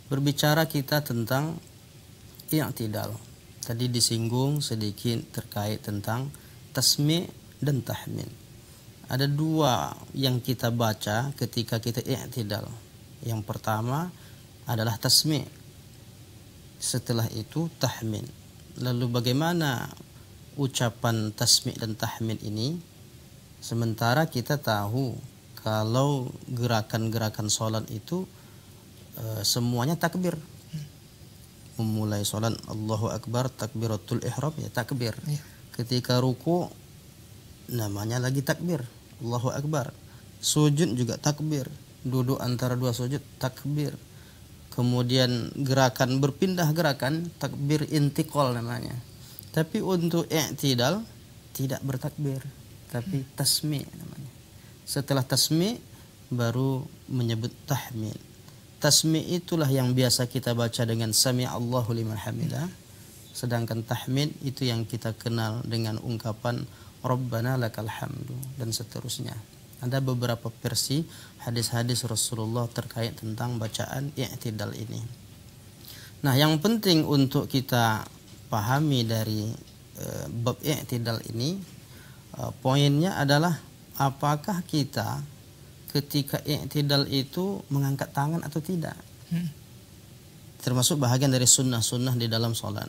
berbicara kita tentang i'tidal. Tadi disinggung sedikit terkait tentang tasmi' dan tahmin. Ada dua yang kita baca ketika kita i'tidal. Yang pertama adalah tasmi', setelah itu tahmin. Lalu bagaimana ucapan tasmi' dan tahmin ini? Sementara kita tahu kalau gerakan-gerakan sholat itu semuanya takbir. Memulai sholat Allahu Akbar, takbiratul ihram, ya takbir. Ketika ruku namanya lagi takbir, Allahu Akbar. Sujud juga takbir. Duduk antara dua sujud takbir. Kemudian gerakan berpindah gerakan takbir intiqal namanya. Tapi untuk i'tidal tidak bertakbir, tapi tasmi' namanya. Setelah tasmi' baru menyebut tahmin. Tasmi' itulah yang biasa kita baca dengan sami'allahu liman hamidah. Sedangkan tahmin itu yang kita kenal dengan ungkapan Rabbana lakal hamdu dan seterusnya. Ada beberapa versi hadis-hadis Rasulullah terkait tentang bacaan i'tidal ini. Nah, yang penting untuk kita pahami dari bab i'tidal ini, poinnya adalah apakah kita ketika i'tidal itu mengangkat tangan atau tidak. Termasuk bahagian dari sunnah-sunnah di dalam sholat.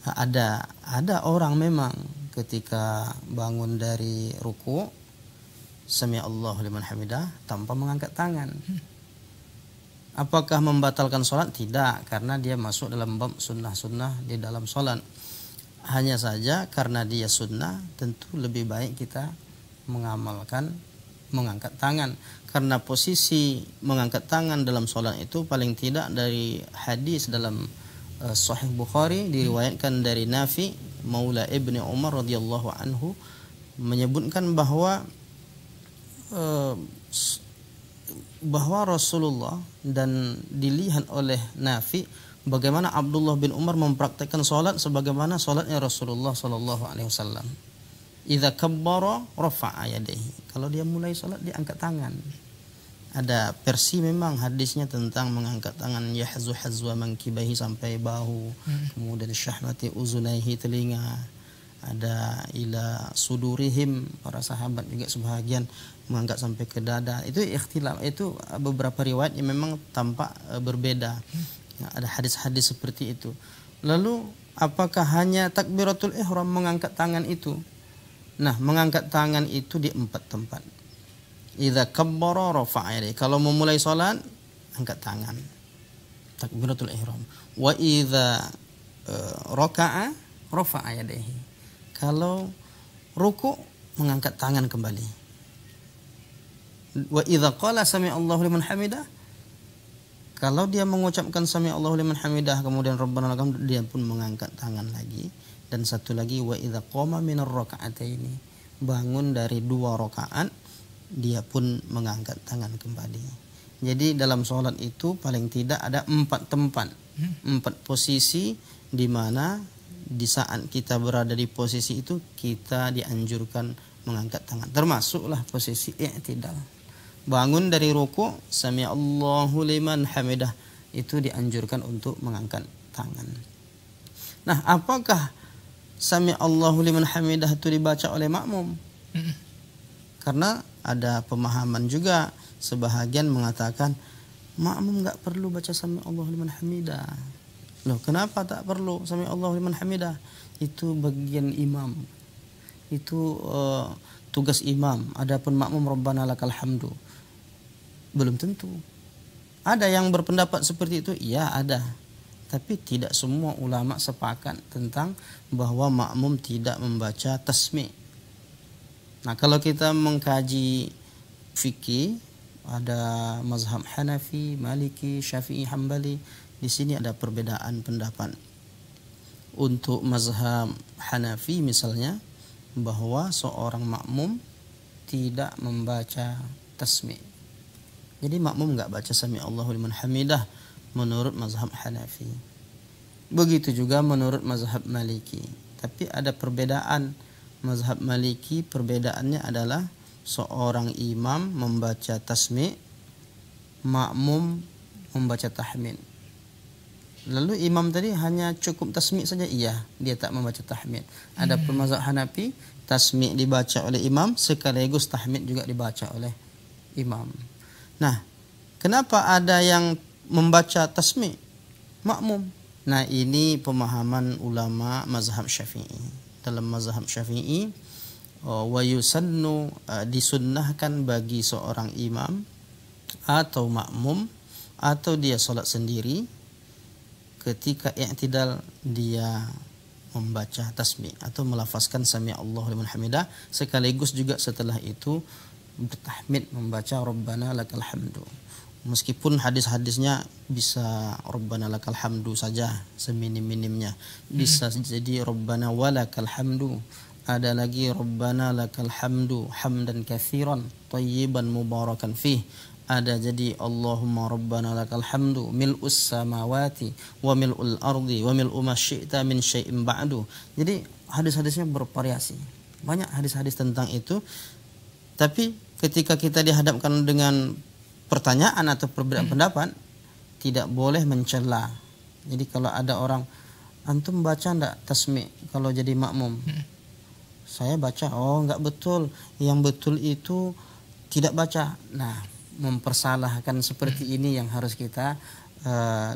Ada orang memang ketika bangun dari ruku sami'allahu liman hamidah tanpa mengangkat tangan. Apakah membatalkan sholat? Tidak, karena dia masuk dalam bab sunnah-sunnah di dalam sholat. Hanya saja karena dia sunnah, tentu lebih baik kita mengamalkan mengangkat tangan, karena posisi mengangkat tangan dalam sholat itu paling tidak dari hadis dalam Sahih Bukhari diriwayatkan dari Nafi Maula Ibni Umar radhiyallahu anhu menyebutkan bahwa Rasulullah dan dilihat oleh Nafi bagaimana Abdullah bin Umar mempraktikkan sholat sebagaimana sholatnya Rasulullah sallallahu alaihi wasallam. Idza kabbara rafa'a yadayhi. Kalau dia mulai salat dia angkat tangan. Ada versi memang hadisnya tentang mengangkat tangan yahzu hazwa mankibahi sampai bahu, kemudian syahmati uzunaihi telinga. Ada ila sudurihim, para sahabat juga sebahagian mengangkat sampai ke dada. Itu ikhtilaf, itu beberapa riwayat yang memang tampak berbeda. Nah, ada hadis-hadis seperti itu. Lalu apakah hanya takbiratul ihram mengangkat tangan itu? Nah, mengangkat tangan itu di 4 tempat. Idza kabbara rafa'a yadayhi. Kalau memulai salat, angkat tangan. Takbiratul ihram. Wa idza raka'a rafa'a yadayhi. Kalau ruku, mengangkat tangan kembali. Wa idza qala sami'allahu liman hamidah. Kalau dia mengucapkan sami'allahu liman hamidah kemudian Rabbana lakal hamd, dia pun mengangkat tangan lagi. Dan satu lagi wa idza qama minar raka'ataini, bangun dari 2 rakaat dia pun mengangkat tangan kembali. Jadi dalam sholat itu paling tidak ada 4 tempat, 4 posisi di mana di saat kita berada di posisi itu kita dianjurkan mengangkat tangan. Termasuklah posisi i'tidal. Bangun dari ruku, sami'allahu liman hamidah, itu dianjurkan untuk mengangkat tangan. Nah, apakah sami'allahu liman hamidah itu dibaca oleh makmum? Karena ada pemahaman juga, sebahagian mengatakan makmum enggak perlu baca sami'allahu liman hamidah. Loh, kenapa tak perlu sami'allahu liman hamidah? Itu bagian imam. Itu tugas imam. Adapun makmum Rabbana lakal hamdu, belum tentu. Ada yang berpendapat seperti itu? Iya, ada. Tapi tidak semua ulama sepakat tentang bahwa makmum tidak membaca tasmi'. Nah, kalau kita mengkaji fikih, ada mazhab Hanafi, Maliki, Syafi'i, Hambali. Di sini ada perbedaan pendapat. Untuk mazhab Hanafi misalnya, bahwa seorang makmum tidak membaca tasmi'. Jadi makmum enggak baca sami'allahu liman hamidah menurut mazhab Hanafi. Begitu juga menurut mazhab Maliki. Tapi ada perbedaan. Mazhab Maliki perbedaannya adalah seorang imam membaca tasmi', makmum membaca tahmin. Lalu imam tadi hanya cukup tasmi' saja, iya, dia tak membaca tahmid. Adapun mazhab Hanafi, tasmi' dibaca oleh imam sekaligus tahmid juga dibaca oleh imam. Nah, kenapa ada yang membaca tasmi' makmum? Nah, ini pemahaman ulama mazhab Syafi'i. Dalam mazhab Syafi'i, wa yusannu, disunnahkan bagi seorang imam atau makmum atau dia salat sendiri, ketika i'tidal dia membaca tasbih atau melafazkan sami Allahu liman hamidah, sekaligus juga setelah itu bertahmid membaca Rabbana lakal hamdu. Meskipun hadis-hadisnya bisa Rabbana lakal hamdu saja seminim-minimnya, bisa jadi Rabbana walakal hamdu, ada lagi Rabbana lakal hamdu hamdan katsiran thayyiban mubarakan fih, ada jadi Allahumma rabbana lakal hamdu mil'us samawati wa mil'ul ardi wa mil'u ma syi'ta min syai'in ba'du. Jadi hadis-hadisnya bervariasi. Banyak hadis-hadis tentang itu. Tapi ketika kita dihadapkan dengan pertanyaan atau perbedaan pendapat, tidak boleh mencela. Jadi kalau ada orang, antum baca enggak tasmi' kalau jadi makmum? Saya baca. Oh, enggak betul. Yang betul itu tidak baca. Nah, mempersalahkan seperti ini yang harus kita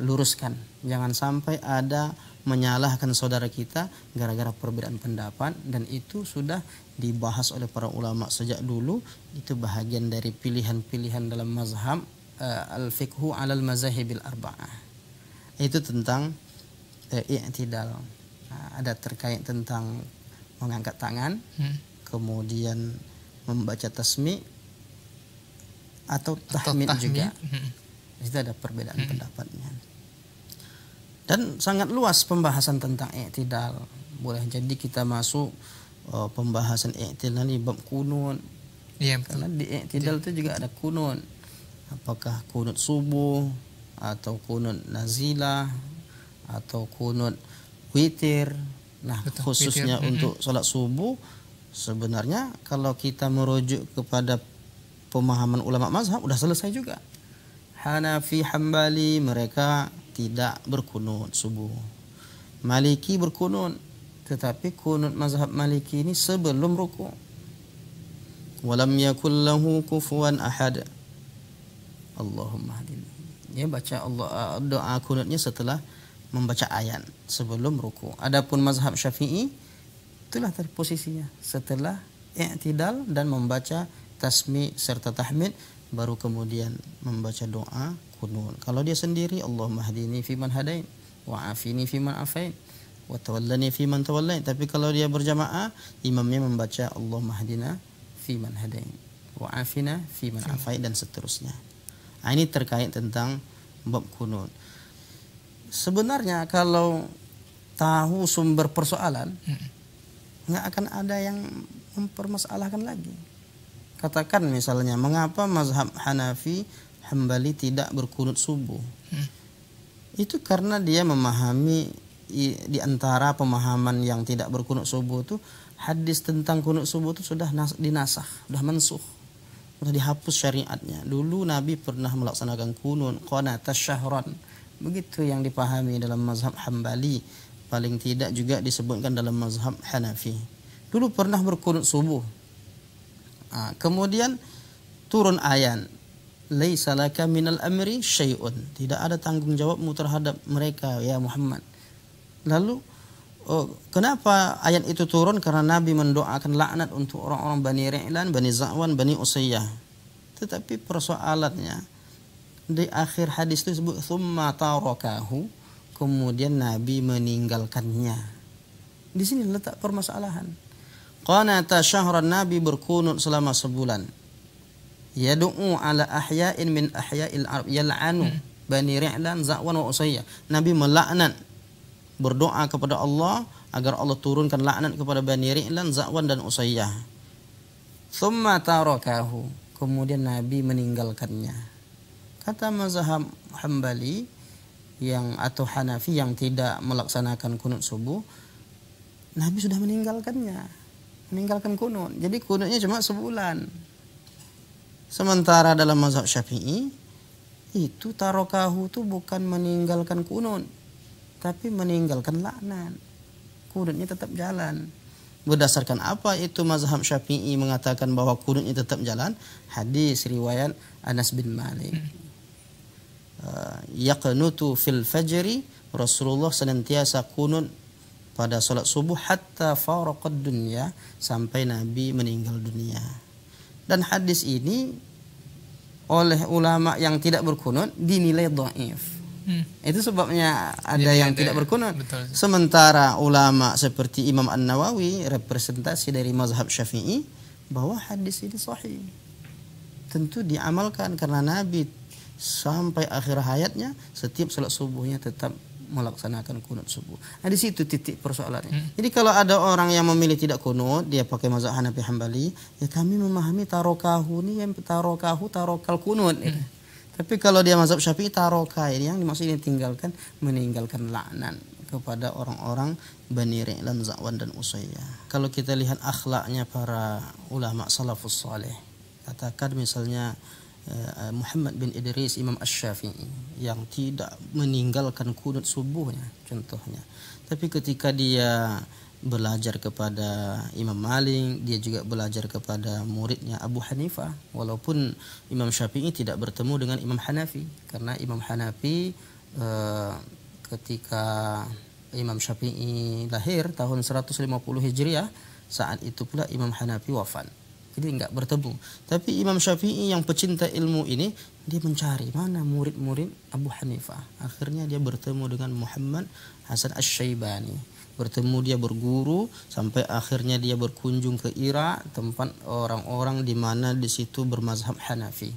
luruskan. Jangan sampai ada menyalahkan saudara kita gara-gara perbedaan pendapat, dan itu sudah dibahas oleh para ulama sejak dulu. Itu bahagian dari pilihan-pilihan dalam mazhab al-fiqhu alal mazahibil arba'ah. Itu tentang i'tidal. Ada terkait tentang mengangkat tangan, kemudian membaca tasmi' atau tahmid juga. Itu ada perbedaan pendapatnya. Dan sangat luas pembahasan tentang i'tidal. Boleh jadi kita masuk pembahasan i'tidal ini bab kunut. Iya, karena di i'tidal itu juga ada kunut. Apakah kunut subuh atau kunut nazilah atau kunut witir. Nah, khususnya witir untuk sholat subuh, sebenarnya kalau kita merujuk kepada pemahaman ulama mazhab udah selesai juga. Hanafi, Hambali mereka tidak berkunut subuh. Maliki berkunut, tetapi kunut mazhab Maliki ini sebelum ruku'. Walam yakul lahu kufuwan ahad. Allahumma hadini. Dia baca doa kunutnya setelah membaca ayat sebelum ruku'. Adapun mazhab Syafi'i, itulah tadi posisinya setelah i'tidal dan membaca tasmi' serta tahmid, baru kemudian membaca doa kunut. Kalau dia sendiri, Allahumma hdini fiman hadain wa afini fiman afain wa tawallani fiman tawallain. Tapi kalau dia berjamaah, imamnya membaca Allahumma hdina fiman hadain wa afina fiman afain dan seterusnya. Nah, ini terkait tentang bab kunut. Sebenarnya kalau tahu sumber persoalan, nggak akan ada yang mempermasalahkan lagi. Katakan misalnya, mengapa mazhab Hanafi, Hambali tidak berkunut subuh? Itu karena dia memahami di antara pemahaman yang tidak berkunut subuh itu, hadis tentang kunut subuh itu sudah dinasakh, sudah mansuh, sudah dihapus syariatnya. Dulu Nabi pernah melaksanakan kunut qanatas syahran. Begitu yang dipahami dalam mazhab Hambali. Paling tidak juga disebutkan dalam mazhab Hanafi. Dulu pernah berkunut subuh. Kemudian turun ayat, laisa laka minal amri syai'un, tidak ada tanggung jawabmu terhadap mereka ya Muhammad. Lalu kenapa ayat itu turun? Karena Nabi mendoakan laknat untuk orang-orang Bani Ri'lan, Bani Za'wan, Bani Usayyah. Tetapi persoalannya di akhir hadis itu disebut thumma tarakahu, kemudian Nabi meninggalkannya. Di sini letak permasalahan. Qanata syahran, Nabi berkunut selama sebulan. Yadu'u ala ahya'in min ahya'il Arab, yal'anu Bani Ri'lan, Za'wan wa Usayyah. Nabi melaknat, berdoa kepada Allah agar Allah turunkan laknat kepada Bani Ri'lan, Za'wan dan Usayyah. Thumma tarakahu, kemudian Nabi meninggalkannya. Kata mazhab Hambali yang atau Hanafi yang tidak melaksanakan kunut subuh, Nabi sudah meninggalkan kunut. Jadi kunutnya cuma sebulan. Sementara dalam mazhab Syafi'i, itu tarokahu itu bukan meninggalkan kunut, tapi meninggalkan laknat. Kunutnya tetap jalan. Berdasarkan apa itu mazhab Syafi'i mengatakan bahwa kunutnya tetap jalan? Hadis riwayat Anas bin Malik. Yaqnutu fil fajri, Rasulullah senantiasa kunut pada salat subuh hatta faraqad dunya, sampai Nabi meninggal dunia. Dan hadis ini oleh ulama yang tidak berkunut dinilai dhaif. Itu sebabnya ada yang tidak berkunut. Betul. Sementara ulama seperti Imam An-Nawawi, representasi dari mazhab Syafi'i, bahwa hadis ini sahih. Tentu diamalkan karena Nabi sampai akhir hayatnya setiap salat subuhnya tetap melaksanakan kunut subuh. Nah, di situ titik persoalannya. Jadi kalau ada orang yang memilih tidak kunut, dia pakai mazhab Hanafi Hambali, ya kami memahami tarokahu ini yang tarokal kunut. Tapi kalau dia mazhab Syafi'i taroka, ini yang dimaksud ini meninggalkan laknat kepada orang-orang Bani Ri'lan, Zakwan dan Usayyah. Kalau kita lihat akhlaknya para ulama salafus saleh, katakan misalnya Muhammad bin Idris Imam Asy-Syafi'i yang tidak meninggalkan kunut subuhnya contohnya. Tapi ketika dia belajar kepada Imam Malik, dia juga belajar kepada muridnya Abu Hanifah, walaupun Imam Syafi'i tidak bertemu dengan Imam Hanafi, karena Imam Hanafi ketika Imam Syafi'i lahir tahun 150 Hijriah, saat itu pula Imam Hanafi wafat. Jadi enggak bertemu. Tapi Imam Syafi'i yang pecinta ilmu ini, dia mencari mana murid-murid Abu Hanifah. Akhirnya dia bertemu dengan Muhammad Hasan Asy-Syaibani. Bertemu, dia berguru, sampai akhirnya dia berkunjung ke Irak, tempat orang-orang di mana di situ bermazhab Hanafi.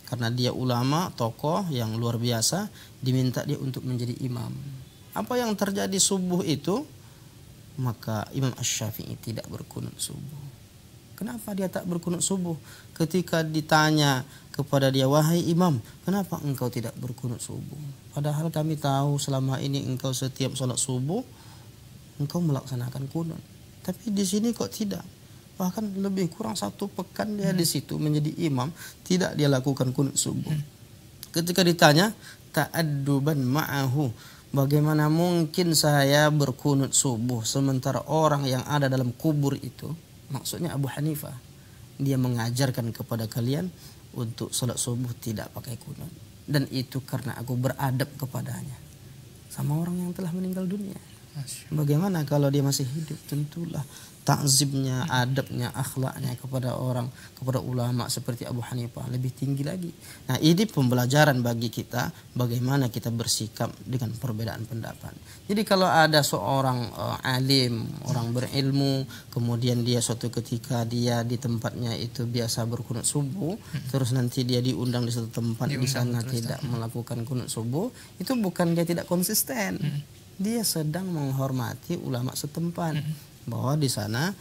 Karena dia ulama, tokoh yang luar biasa, diminta dia untuk menjadi imam. Apa yang terjadi subuh itu? Maka Imam Asy-Syafi'i tidak berkunut subuh. Kenapa dia tak berkunut subuh? Ketika ditanya kepada dia, wahai imam, kenapa engkau tidak berkunut subuh? Padahal kami tahu selama ini engkau setiap sholat subuh engkau melaksanakan kunut. Tapi di sini kok tidak? Bahkan lebih kurang 1 pekan dia di situ menjadi imam, tidak dia lakukan kunut subuh. Ketika ditanya, ta'adduban ma'ahu, bagaimana mungkin saya berkunut subuh sementara orang yang ada dalam kubur itu, maksudnya Abu Hanifah, dia mengajarkan kepada kalian untuk salat subuh tidak pakai kunut. Dan itu karena aku beradab kepadanya. Sama orang yang telah meninggal dunia. Bagaimana kalau dia masih hidup? Tentulah takzimnya, adabnya, akhlaknya kepada ulama seperti Abu Hanifah lebih tinggi lagi. Nah, ini pembelajaran bagi kita bagaimana kita bersikap dengan perbedaan pendapat. Jadi kalau ada seorang alim, orang berilmu, kemudian dia suatu ketika dia di tempatnya itu biasa berkunut subuh, terus nanti dia diundang di satu tempat di sana tidak melakukan kunut subuh, itu bukan dia tidak konsisten. Dia sedang menghormati ulama setempat, bahwa di sana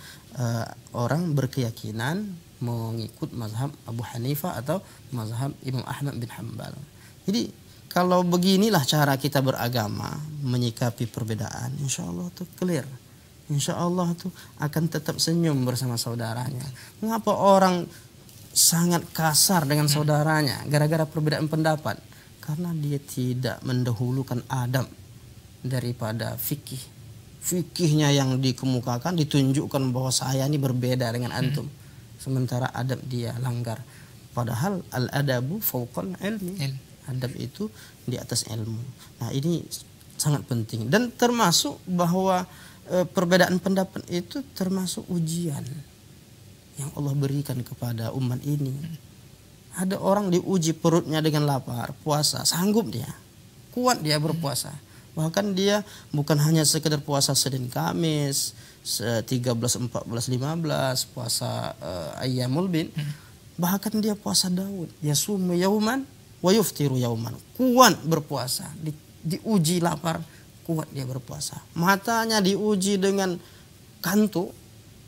orang berkeyakinan mengikut mazhab Abu Hanifah atau mazhab Imam Ahmad bin Hanbal. Jadi kalau beginilah cara kita beragama, menyikapi perbedaan, insya Allah tuh clear. Insya Allah tuh akan tetap senyum bersama saudaranya. Mengapa orang sangat kasar dengan saudaranya gara-gara perbedaan pendapat? Karena dia tidak mendahulukan adab daripada fikih. Fikihnya yang dikemukakan, ditunjukkan bahwa saya ini berbeda dengan antum, sementara adab dia langgar. Padahal al-adabu fawqal ilmi, adab itu di atas ilmu. Nah, ini sangat penting, dan termasuk bahwa perbedaan pendapat itu termasuk ujian yang Allah berikan kepada umat ini. Ada orang diuji perutnya dengan lapar, puasa, sanggup dia, kuat dia berpuasa. Bahkan dia bukan hanya sekedar puasa Senin Kamis, 13, 14, 15, puasa Ayyamul Bid. Bahkan dia puasa Daud. Yasumu yauman wa yuftiru yauman. Kuat berpuasa. Diuji lapar, kuat dia berpuasa. Matanya diuji dengan kantuk,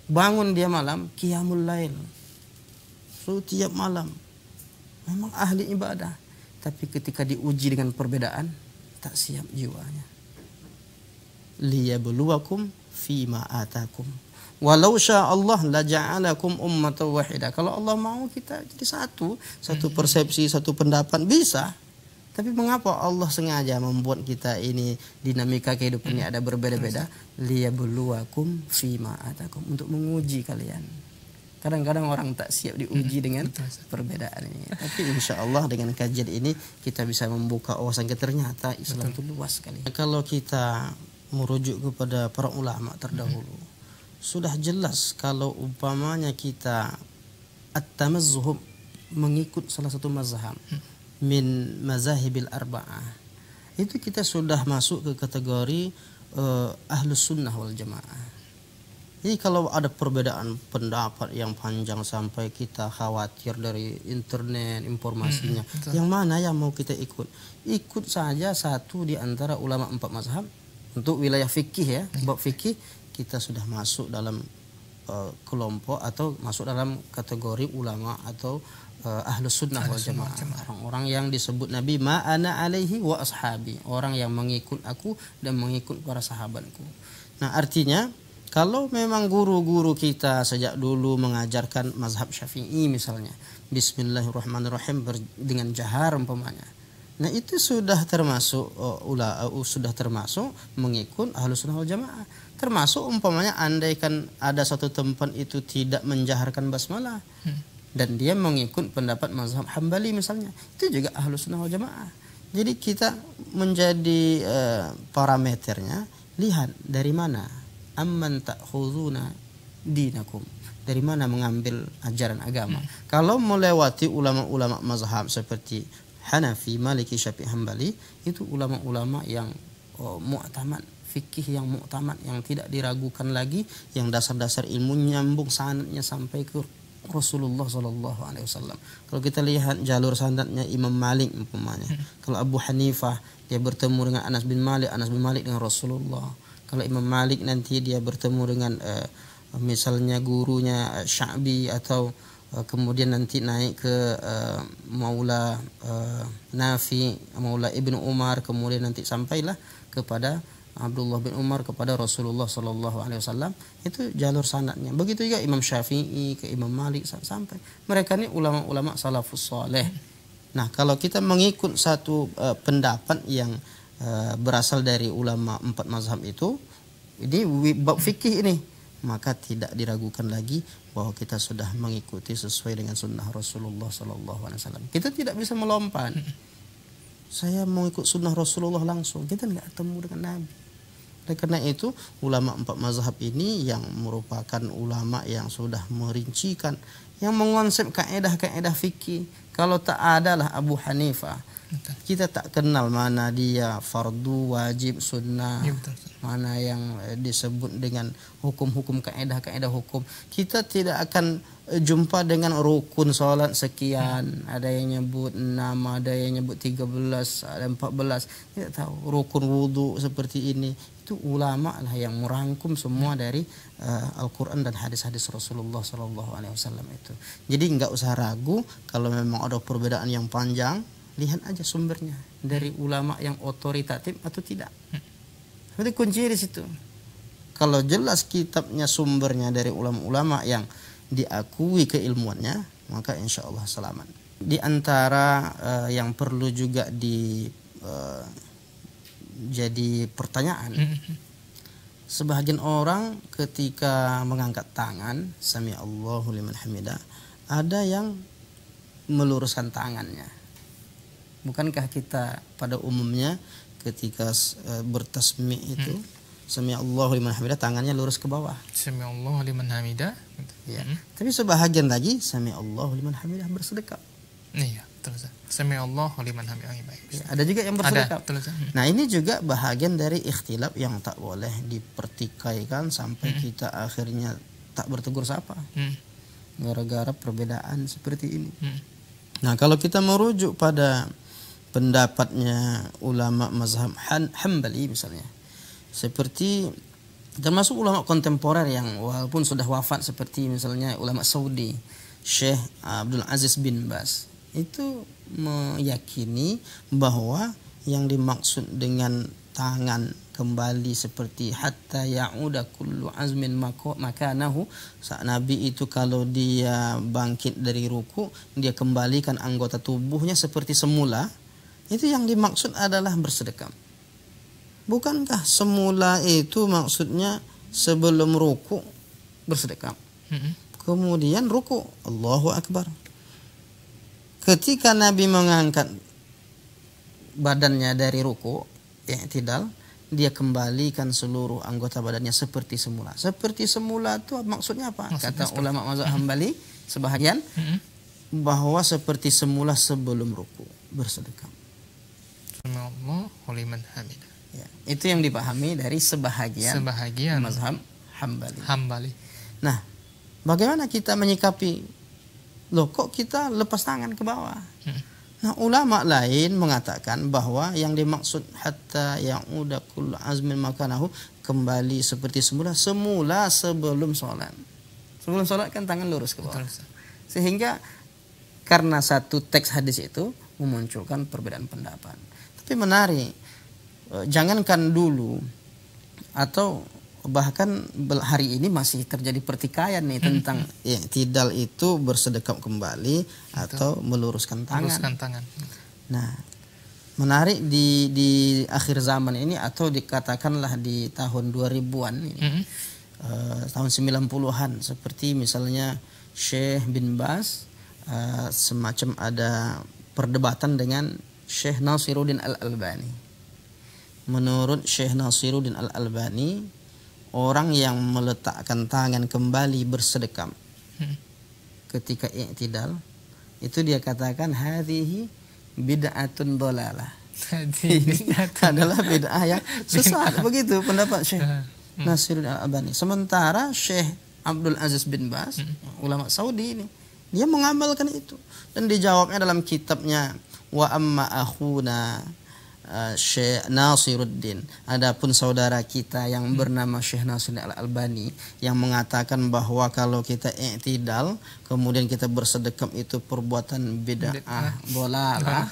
bangun dia malam, qiyamul lail. Setiap malam. Memang ahli ibadah. Tapi ketika diuji dengan perbedaan, tak siap jiwanya. Liyabluwakum fima atakum. Walau syaa Allah la ja'alakum ummatan wahidah. Kalau Allah mau kita jadi satu persepsi, satu pendapat bisa. Tapi mengapa Allah sengaja membuat kita ini dinamika kehidupan ini ada berbeda-beda? Liyabluwakum fima atakum, untuk menguji kalian. Kadang-kadang orang tak siap diuji dengan perbedaan ini. Tapi insya Allah dengan kajian ini kita bisa membuka wawasan kita, ternyata Islam itu luas sekali. Kalau kita merujuk kepada para ulama terdahulu, sudah jelas kalau umpamanya kita at-tamazzuh, mengikut salah satu mazhab min mazahibil arba'ah, itu kita sudah masuk ke kategori ahlus sunnah wal jamaah. Jadi kalau ada perbedaan pendapat yang panjang sampai kita khawatir dari internet informasinya, yang mana yang mau kita ikut? Ikut saja satu di antara ulama 4 mazhab. Untuk wilayah fikih ya, bab fikih kita sudah masuk dalam kelompok atau masuk dalam kategori ulama atau ahlus sunnah wal jamaah. Orang-orang yang disebut Nabi ma'ana alaihi wa ashabi, orang yang mengikut aku dan mengikut para sahabatku. Nah, artinya kalau memang guru-guru kita sejak dulu mengajarkan mazhab Syafi'i misalnya, bismillahirrahmanirrahim dengan jahar umpamanya. Nah, itu sudah termasuk sudah termasuk mengikut Ahlus Sunnah wal Jamaah. Termasuk umpamanya andaikan ada satu tempat itu tidak menjaharkan basmalah dan dia mengikut pendapat mazhab Hambali misalnya, itu juga Ahlus Sunnah wal Jamaah. Jadi kita menjadi parameternya lihat dari mana amman ta'khuduna dinakum, dari mana mengambil ajaran agama. Kalau melewati ulama-ulama mazhab seperti Hanafi, Maliki, Syafi'i, Hambali, itu ulama-ulama yang mu'tamad, fikih yang mu'tamad, yang tidak diragukan lagi, yang dasar-dasar ilmu nyambung sanadnya sampai ke Rasulullah sallallahu alaihi wasallam. Kalau kita lihat jalur sanadnya Imam Malik umpamanya. Kalau Abu Hanifah dia bertemu dengan Anas bin Malik, Anas bin Malik dengan Rasulullah. Kalau Imam Malik nanti dia bertemu dengan misalnya gurunya Sya'bi, atau kemudian nanti naik ke Maula Nafi, Maula Ibnu Umar, kemudian nanti sampailah kepada Abdullah bin Umar, kepada Rasulullah sallallahu alaihi wasallam. Itu jalur sanadnya. Begitu juga Imam Syafi'i ke Imam Malik sampai. Mereka ini ulama-ulama salafus saleh. Nah, kalau kita mengikut satu pendapat yang berasal dari ulama 4 mazhab itu, ini bab fikih ini, maka tidak diragukan lagi bahwa kita sudah mengikuti sesuai dengan sunnah Rasulullah sallallahu alaihi wasallam. Kita tidak bisa melompat. Saya mau ikut sunnah Rasulullah langsung, kita nggak ketemu dengan Nabi. Oleh karena itu ulama 4 mazhab ini yang merupakan ulama yang sudah merincikan, yang mengonsep kaedah-kaedah fikih. Kalau tak adalah Abu Hanifah, kita tak kenal mana dia fardu, wajib, sunnah, mana yang disebut dengan hukum-hukum, kaedah-kaedah hukum. Kita tidak akan jumpa dengan rukun sholat sekian, ada yang nyebut 6, ada yang nyebut 13, ada 14. Tidak tahu rukun wudu seperti ini. Itu ulama lah yang merangkum semua dari Al-Quran dan hadis-hadis Rasulullah sallallahu alaihi wasallam itu. Jadi nggak usah ragu kalau memang ada perbedaan yang panjang. Lihat aja sumbernya dari ulama yang otoritatif atau tidak. Itu kunci di situ. Kalau jelas kitabnya sumbernya dari ulama-ulama yang diakui keilmuannya, maka insya Allah selamat. Di antara yang perlu juga jadi pertanyaan, sebagian orang ketika mengangkat tangan sami Allahu liman hamidah, ada yang meluruskan tangannya. Bukankah kita pada umumnya ketika bertasmi itu sami Allahu liman hamidah, tangannya lurus ke bawah. Sami Allahu liman hamidah. Ya. Tapi sebahagian lagi sami Allahu liman hamidah bersedekap. Iya, betul. Sami Allahu liman hamidah. Ya, ada juga yang bersedekap. Nah, ini juga bahagian dari ikhtilaf yang tak boleh dipertikaikan sampai kita akhirnya tak bertegur sapa. Gara-gara perbedaan seperti ini. Nah, kalau kita merujuk pada pendapatnya ulama mazhab Hambali misalnya, seperti termasuk ulama kontemporer yang walaupun sudah wafat seperti misalnya ulama Saudi Syekh Abdul Aziz bin Baz, itu meyakini bahwa yang dimaksud dengan tangan kembali seperti hatta ya'uda kullu azmin makanahu, saat Nabi itu kalau dia bangkit dari ruku, dia kembalikan anggota tubuhnya seperti semula. Itu yang dimaksud adalah bersedekap. Bukankah semula itu maksudnya sebelum ruku bersedekap? Kemudian ruku, Allahu Akbar. Ketika Nabi mengangkat badannya dari ruku, i'tidal, dia kembalikan seluruh anggota badannya seperti semula. Seperti semula itu maksudnya apa? Kata ulama mazhab Hambali sebahagian bahwa seperti semula sebelum ruku bersedekap. Ya, itu yang dipahami dari sebahagian mazhab Hambali. Nah, bagaimana kita menyikapi? Loh, kok kita lepas tangan ke bawah? Nah, ulama lain mengatakan bahwa yang dimaksud hatta ya'uda kullu azmin makanahu, kembali seperti semula sebelum sholat. Sebelum sholat kan tangan lurus ke bawah. Sehingga karena satu teks hadis itu memunculkan perbedaan pendapat. Tapi menarik, jangankan dulu atau bahkan hari ini masih terjadi pertikaian nih tentang i'tidal itu bersedekap kembali atau meluruskan tangan. Nah, menarik di akhir zaman ini atau dikatakanlah di tahun 2000-an ini, tahun 90-an, seperti misalnya Syekh bin Baz semacam ada perdebatan dengan Syekh Nasiruddin Al-Albani. Menurut Syekh Nasiruddin Al-Albani, orang yang meletakkan tangan kembali bersedekap ketika i'tidal, itu dia katakan hadhihi bid'atun dhalalah. Ini adalah bid'ah yang sesat. Begitu pendapat Syekh Nasiruddin Al-Albani. Sementara Syekh Abdul Aziz bin Baz, ulama Saudi ini, dia mengamalkan itu dan dijawabnya dalam kitabnya Wa amma akhuna Syekh Nasiruddin, adapun saudara kita yang bernama Syekh Nasiruddin Al-Albani yang mengatakan bahwa kalau kita i'tidal kemudian kita bersedekap itu perbuatan bid'ah dhalalah,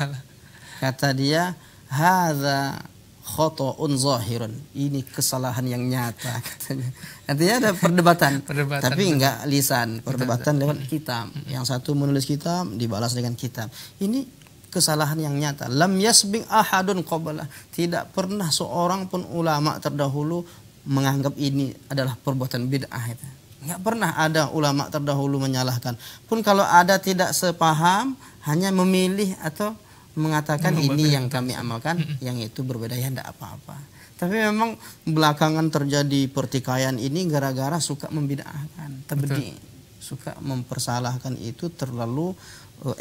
kata dia hadza khata'un zahirun, ini kesalahan yang nyata katanya. Artinya ada perdebatan tapi enggak lisan, perdebatan lewat kitab. Yang satu menulis kitab dibalas dengan kitab. Ini kesalahan yang nyata. Lam yasbiq ahadun qabla, tidak pernah seorang pun ulama terdahulu menganggap ini adalah perbuatan bid'ah itu. Enggak pernah ada ulama terdahulu menyalahkan. Pun kalau ada tidak sepaham, hanya memilih atau mengatakan ini yang kami amalkan, yang itu berbeda, ya tidak apa-apa. Tapi memang belakangan terjadi pertikaian ini gara-gara suka membid'ahkan, tabdi', suka mempersalahkan, itu terlalu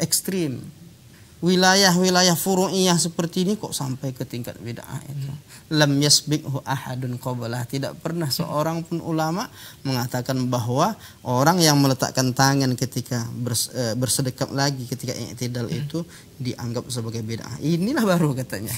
ekstrim. Wilayah-wilayah furu'iyah seperti ini kok sampai ke tingkat bid'ah itu. Lam yasbiqhu ahadun qablah, tidak pernah seorang pun ulama mengatakan bahwa orang yang meletakkan tangan ketika bersedekap lagi ketika i'tidal itu dianggap sebagai bid'ah. Inilah baru katanya.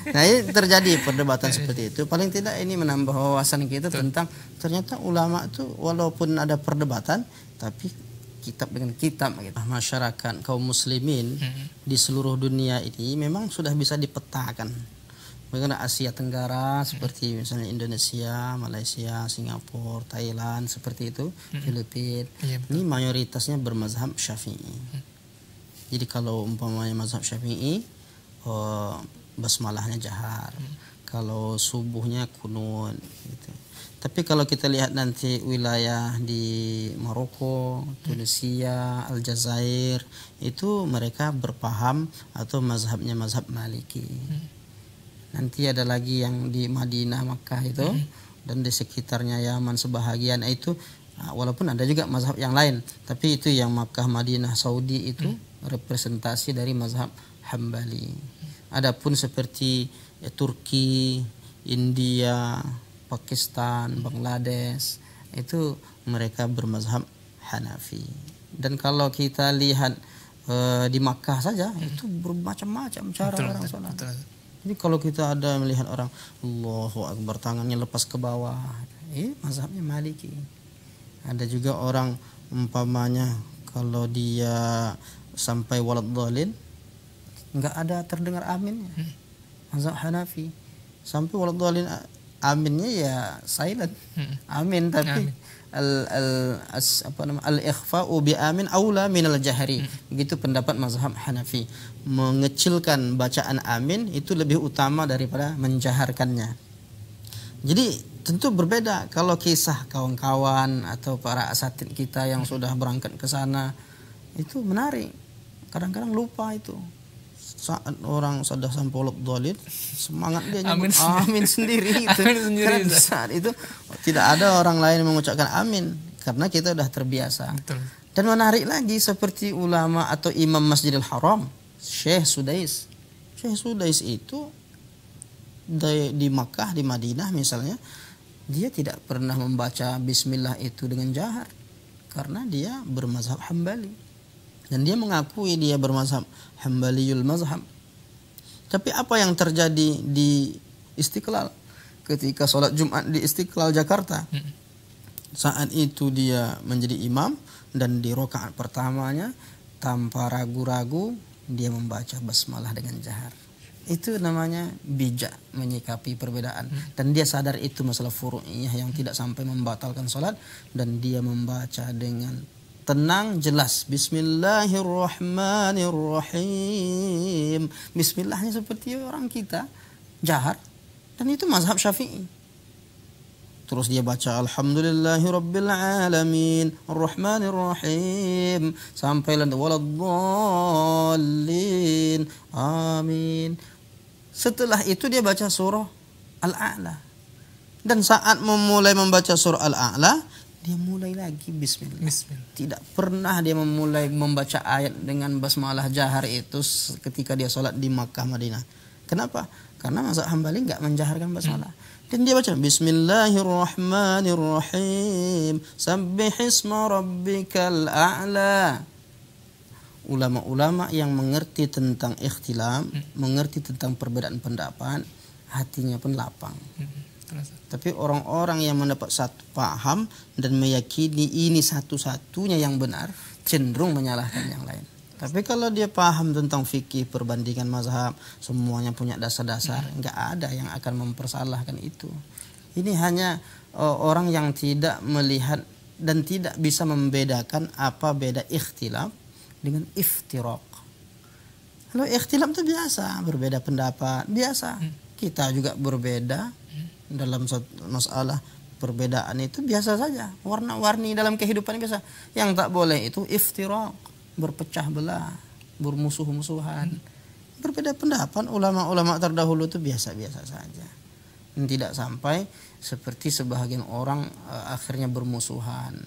Nah, ini terjadi perdebatan seperti itu. Paling tidak ini menambah wawasan kita tentang ternyata ulama itu walaupun ada perdebatan tapi kitab dengan kitab gitu. Masyarakat kaum muslimin di seluruh dunia ini memang sudah bisa dipetakan. Bagaimana Asia Tenggara seperti misalnya Indonesia, Malaysia, Singapura, Thailand seperti itu, Filipina. Ini mayoritasnya bermazhab Syafi'i. Jadi kalau umpamanya mazhab Syafi'i, basmalahnya jahar. Kalau subuhnya kunut gitu. Tapi kalau kita lihat nanti wilayah di Maroko, Tunisia, Aljazair, itu mereka berpaham atau mazhabnya mazhab Maliki. Nanti ada lagi yang di Madinah, Makkah itu, dan di sekitarnya Yaman sebahagian itu, walaupun ada juga mazhab yang lain, tapi itu yang Makkah, Madinah, Saudi itu representasi dari mazhab Hambali. Adapun seperti Turki, India, Pakistan, Bangladesh, itu mereka bermazhab Hanafi. Dan kalau kita lihat di Makkah saja itu bermacam-macam cara orang sholat. Jadi kalau kita ada melihat orang Allahu Akbar tangannya lepas ke bawah, mazhabnya Maliki. Ada juga orang umpamanya kalau dia sampai waladhdallin enggak ada terdengar aminnya, mazhab Hanafi. Sampai waladhdallin aminnya ya silent. Amin, tapi al-ikhfa'u bi amin aula minal jahri. Begitu pendapat mazhab Hanafi. Mengecilkan bacaan amin itu lebih utama daripada menjaharkannya. Jadi tentu berbeda kalau kisah kawan-kawan atau para asatid kita yang sudah berangkat ke sana, itu menarik. Kadang-kadang lupa itu. Saat orang sudah sampai dhalil, semangat dia nyebut amin sendiri itu. Karena di saat itu tidak ada orang lain mengucapkan amin karena kita sudah terbiasa. Betul. Dan menarik lagi seperti ulama atau imam Masjidil Haram, Syekh Sudais. Syekh Sudais itu di Makkah, di Madinah misalnya, dia tidak pernah membaca bismillah itu dengan jahar karena dia bermazhab Hambali. Dan dia mengakui dia bermazhab Hambaliyul mazhab. Tapi apa yang terjadi di Istiqlal ketika sholat Jumat di Istiqlal Jakarta? Saat itu dia menjadi imam dan di rakaat pertamanya tanpa ragu-ragu dia membaca basmalah dengan jahar. Itu namanya bijak menyikapi perbedaan. Dan dia sadar itu masalah furu'iyah yang tidak sampai membatalkan sholat. Dan dia membaca dengan tenang, jelas. Bismillahirrahmanirrahim. Bismillahnya seperti orang kita, jahar. Dan itu mazhab Syafi'i. Terus dia baca Alhamdulillahirrabbilalamin Ar-Rahmanirrahim sampai waladdallin. Amin. Setelah itu dia baca surah Al-A'la. Dan saat memulai membaca surah Al-A'la, dia mulai lagi bismillah. Tidak pernah dia memulai membaca ayat dengan basmalah jahar itu ketika dia sholat di Makkah Madinah. Kenapa? Karena mazhab Hambali enggak menjaharkan basmalah. Dan dia baca Bismillahirrahmanirrahim Sabbihisma rabbikal a'la. Ulama-ulama yang mengerti tentang ikhtilaf, mengerti tentang perbedaan pendapat, hatinya pun lapang. Tapi orang-orang yang mendapat satu paham dan meyakini ini satu-satunya yang benar, cenderung menyalahkan yang lain. Tapi kalau dia paham tentang fikih, perbandingan mazhab, semuanya punya dasar-dasar, nggak ada yang akan mempersalahkan itu. Ini hanya orang yang tidak melihat dan tidak bisa membedakan apa beda ikhtilaf dengan iftiraq. Kalau ikhtilaf itu biasa, berbeda pendapat, biasa. Kita juga berbeda dalam satu masalah, perbedaan itu biasa saja, warna-warni dalam kehidupan biasa. Yang tak boleh itu iftiraq, berpecah belah, bermusuh-musuhan. Berbeda pendapat ulama-ulama terdahulu itu biasa-biasa saja. Dan tidak sampai seperti sebahagian orang akhirnya bermusuhan.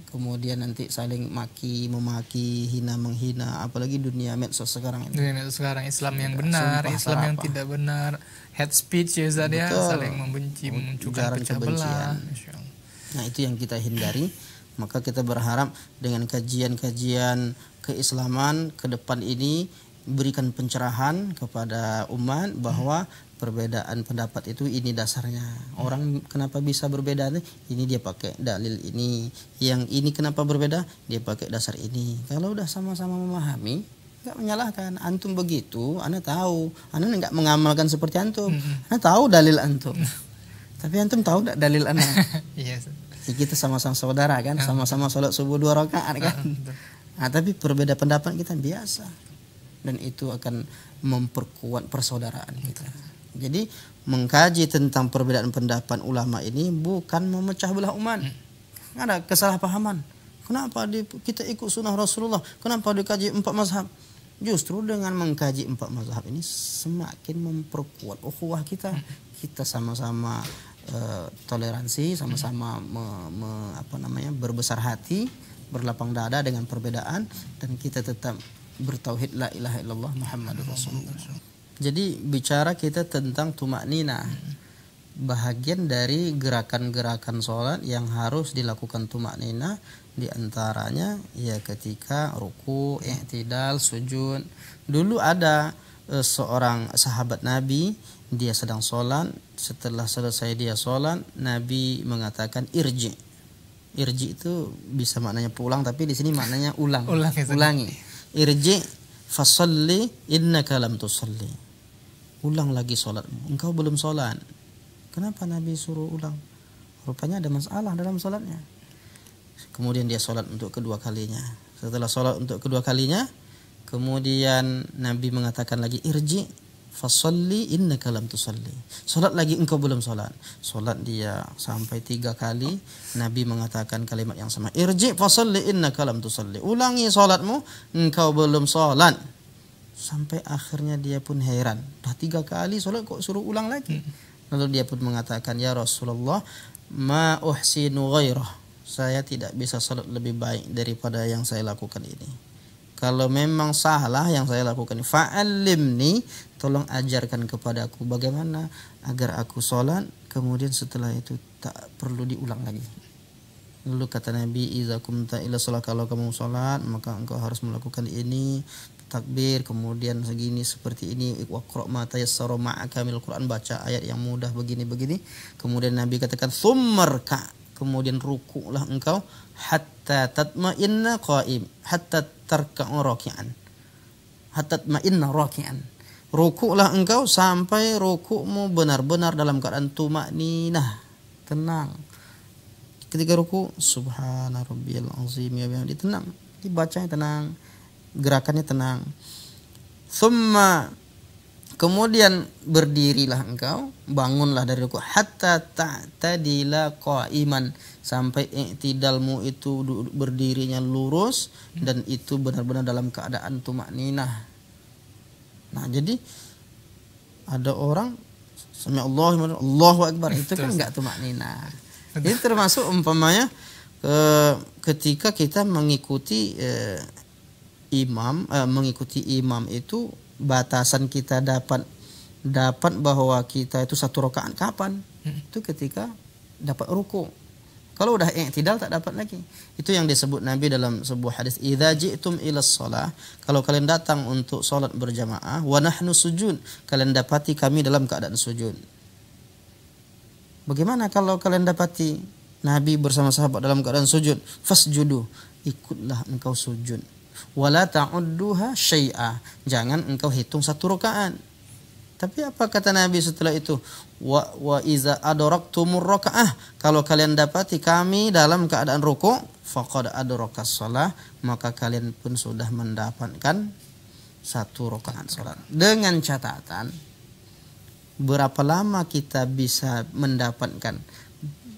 Kemudian nanti saling memaki, hina menghina, apalagi dunia medsos sekarang ini. Dunia medsos sekarang, Islam yang benar, Islam yang tidak benar, hate speech ya Ustaz ya, saling membenci, memunculkan pecah belah. Nah, itu yang kita hindari. Maka kita berharap dengan kajian-kajian keislaman ke depan ini berikan pencerahan kepada umat bahwa perbedaan pendapat itu ini dasarnya. Orang kenapa bisa berbeda? Ini dia pakai dalil ini. Yang ini kenapa berbeda? Dia pakai dasar ini. Kalau udah sama-sama memahami, nggak menyalahkan. Antum begitu, ana tahu. Ana nggak mengamalkan seperti antum. Ana tahu dalil antum. Tapi antum tahu nggak dalil ana? Yes. Kita sama-sama saudara kan, sama-sama sholat subuh 2 rakaat kan. Nah, tapi berbeda pendapat kita biasa. Dan itu akan memperkuat persaudaraan kita. Jadi mengkaji tentang perbedaan pendapat ulama ini bukan memecah belah umat. Ada kesalahpahaman. Kenapa kita ikut sunnah Rasulullah? Kenapa dikaji 4 mazhab? Justru dengan mengkaji 4 mazhab ini semakin memperkuat ukhuwah kita. Kita sama-sama toleransi, sama-sama berbesar hati, berlapang dada dengan perbedaan, dan kita tetap bertauhid la ilaha illallah Muhammadur Rasulullah. Jadi bicara kita tentang tumaknina, bahagian dari gerakan-gerakan sholat yang harus dilakukan tumaknina, diantaranya ya ketika ruku, i'tidal, sujud. Dulu ada seorang sahabat Nabi, dia sedang sholat, setelah selesai dia sholat, Nabi mengatakan irji. Irji itu bisa maknanya pulang, tapi di sini maknanya ulangi. Irji fasalli innaka lam tusalli. Ulang lagi sholatmu, engkau belum sholat. Kenapa Nabi suruh ulang? Rupanya ada masalah dalam sholatnya. Kemudian dia sholat untuk kedua kalinya. Setelah sholat untuk kedua kalinya, kemudian Nabi mengatakan lagi, irji fasalli innaka lam tusalli. Sholat lagi, engkau belum sholat. Sholat dia sampai 3 kali. Nabi mengatakan kalimat yang sama, irji fasalli innaka lam tusalli. Ulangi sholatmu, engkau belum sholat. Sampai akhirnya dia pun heran, dah 3 kali sholat kok suruh ulang lagi. Lalu dia pun mengatakan, ya Rasulullah, ma uhsinu ghairah. Saya tidak bisa sholat lebih baik daripada yang saya lakukan ini. Kalau memang salah yang saya lakukan, fa'allimni, tolong ajarkan kepadaku bagaimana agar aku sholat, kemudian setelah itu tak perlu diulang lagi. Lalu kata Nabi, idza kumta ila sholat, kalau kamu sholat maka engkau harus melakukan ini, takbir, kemudian segini seperti ini, waqra' ma tayassara ma'aka minal Qur'an, baca ayat yang mudah begini-begini. Kemudian Nabi katakan tsummarka, kemudian rukuklah engkau hatta tatma'inna qa'im, hatta tarka'u raki'an, hatta tatma'inna raki'an. Rukuklah engkau sampai rukukmu benar-benar dalam keadaan tuma'ninah, tenang. Ketika ruku, subhana rabbiyal azim ya bihamdi, tenang, dibacanya tenang, gerakannya tenang. Thumma, kemudian berdirilah engkau, bangunlah dari ruku, hatta ta'tadila qa'iman, sampai i'tidalmu itu berdirinya lurus dan itu benar-benar dalam keadaan tumakninah. Nah, jadi ada orang sami Allahu akbar, itu kan enggak tumakninah. Ini termasuk umpamanya ketika kita mengikuti mengikuti imam itu, batasan kita dapat bahwa kita itu 1 rakaat kapan? Itu ketika dapat ruku. Kalau udah i'tidal tak dapat lagi. Itu yang disebut Nabi dalam sebuah hadis, idza ji'tum ilas shalah, kalau kalian datang untuk salat berjamaah, wa nahnu sujud, kalian dapati kami dalam keadaan sujud. Bagaimana kalau kalian dapati Nabi bersama sahabat dalam keadaan sujud? Fasjudu, ikutlah engkau sujud. Wala ta'udduha syai'a, jangan engkau hitung 1 rakaat. Tapi apa kata Nabi setelah itu? Wa iza adraktumur rakaah, kalau kalian dapati kami dalam keadaan ruku', faqad adrakas shalah, maka kalian pun sudah mendapatkan 1 rakaat salat. Dengan catatan, berapa lama kita bisa mendapatkan,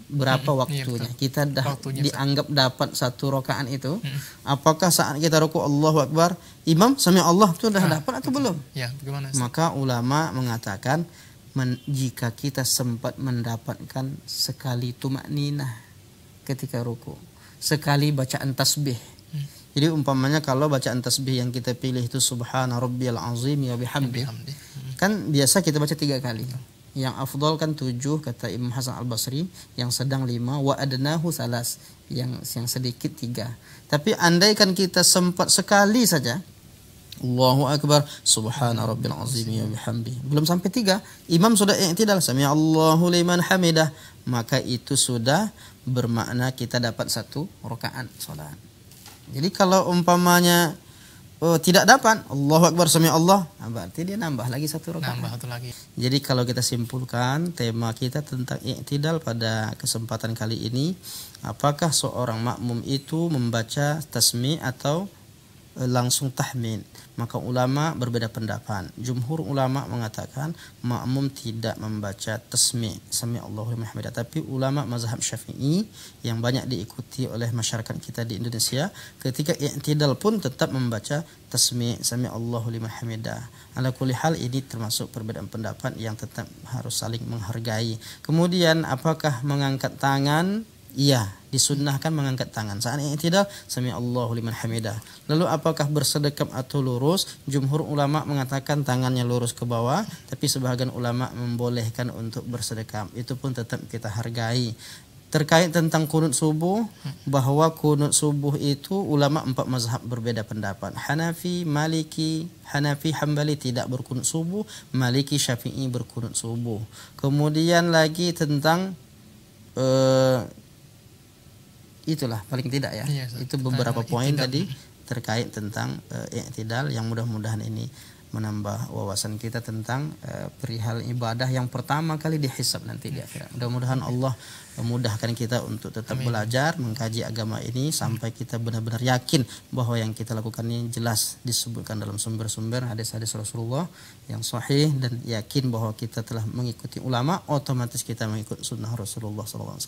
berapa waktunya, kita dah dianggap dapat 1 rakaat itu. Apakah saat kita ruku' Allahu akbar, imam sami Allah itu dah dapat atau belum? Ya, bagaimana? Maka ulama mengatakan jika kita sempat mendapatkan sekali tumakninah ketika ruku', sekali bacaan tasbih. Jadi umpamanya kalau bacaan tasbih yang kita pilih itu subhana rabbiyal azim ya bihamdi, kan biasa kita baca 3 kali. Yang afdal kan 7 kata Imam Hasan Al-Basri, yang sedang 5, wa adnahu salas, yang sedikit 3. Tapi andaikan kita sempat sekali saja, Allahu akbar subhana rabbil azim ya bihamdi, belum sampai 3, imam sudah i'tidal, sami Allahu liman hamidah, maka itu sudah bermakna kita dapat 1 rakaat salat. Jadi kalau umpamanya tidak dapat Allahu akbar sami Allah, berarti dia nambah lagi 1 rakaat. Nambah 1 lagi. Jadi kalau kita simpulkan tema kita tentang i'tidal pada kesempatan kali ini, apakah seorang makmum itu membaca tasmi' atau langsung tahmid? Maka ulama berbeda pendapat. Jumhur ulama mengatakan makmum tidak membaca tasmi' sami Allahu liman hamidah, tapi ulama mazhab Syafi'i yang banyak diikuti oleh masyarakat kita di Indonesia, ketika i'tidal pun tetap membaca tasmi' sami Allahu liman hamidah. Ala kulli hal, ini termasuk perbedaan pendapat yang tetap harus saling menghargai. Kemudian apakah mengangkat tangan? Iya, disunnahkan mengangkat tangan saat i'tidal sami Allahu liman hamidah. Lalu apakah bersedekap atau lurus? Jumhur ulama mengatakan tangannya lurus ke bawah, tapi sebahagian ulama membolehkan untuk bersedekap. Itu pun tetap kita hargai. Terkait tentang kunut subuh, bahwa kunut subuh itu ulama 4 mazhab berbeda pendapat. Hanafi, Maliki, Hambali tidak berkunut subuh, Maliki, Syafi'i berkunut subuh. Kemudian lagi tentang itulah paling tidak ya. Itu beberapa poin tadi terkait tentang i'tidal yang mudah-mudahan ini menambah wawasan kita tentang perihal ibadah yang pertama kali dihisab nanti di akhirat. Mudah-mudahan Allah memudahkan kita untuk tetap belajar mengkaji agama ini sampai kita benar-benar yakin bahwa yang kita lakukan ini jelas disebutkan dalam sumber-sumber hadis-hadis Rasulullah yang sahih, dan yakin bahwa kita telah mengikuti ulama, otomatis kita mengikuti sunnah Rasulullah SAW.